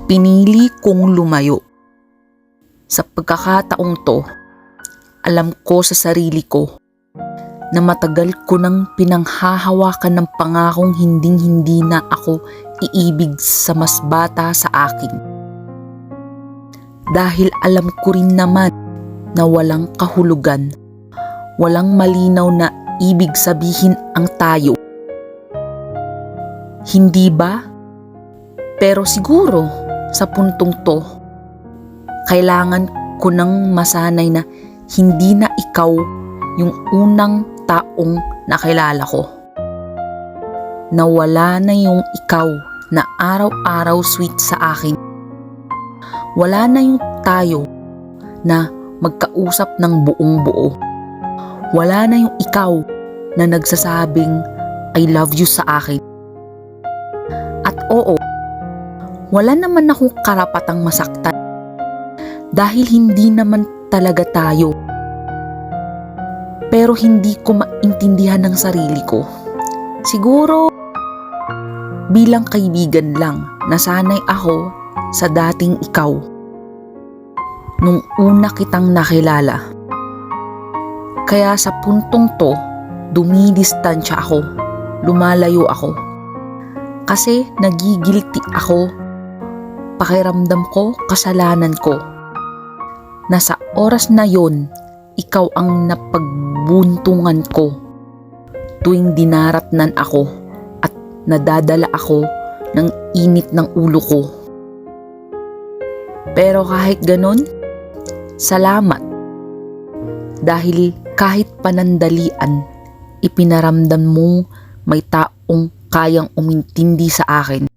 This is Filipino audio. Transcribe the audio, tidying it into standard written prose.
Pinili kong lumayo. Sa pagkakataong to, alam ko sa sarili ko na matagal ko nang pinanghahawakan ng pangakong hinding-hindi na ako iibig sa mas bata sa akin. Dahil alam ko rin naman na walang kahulugan, walang malinaw na ibig sabihin ang tayo. Hindi ba? Pero siguro sa puntong to, kailangan ko nang masanay na hindi na ikaw yung unang taong nakilala ko. Nawala na yung ikaw na araw-araw sweet sa akin. Wala na yung tayo na magkausap ng buong buo. Wala na yung ikaw na nagsasabing I love you sa akin. At oo, wala naman akong karapatang masaktan dahil hindi naman talaga tayo. Pero hindi ko maintindihan ng sarili ko. Siguro bilang kaibigan lang, nasanay ako sa dating ikaw nung una kitang nakilala. Kaya sa puntong to, dumidistansya ako, lumalayo ako. Kasi nagigilty ako, pakiramdam ko kasalanan ko. Na sa oras na yon, ikaw ang napagbuntungan ko tuwing dinaratnan ako at nadadala ako ng init ng ulo ko. Pero kahit ganon, salamat. Dahil kahit panandalian, ipinaramdam mong may taong kayang umintindi sa akin.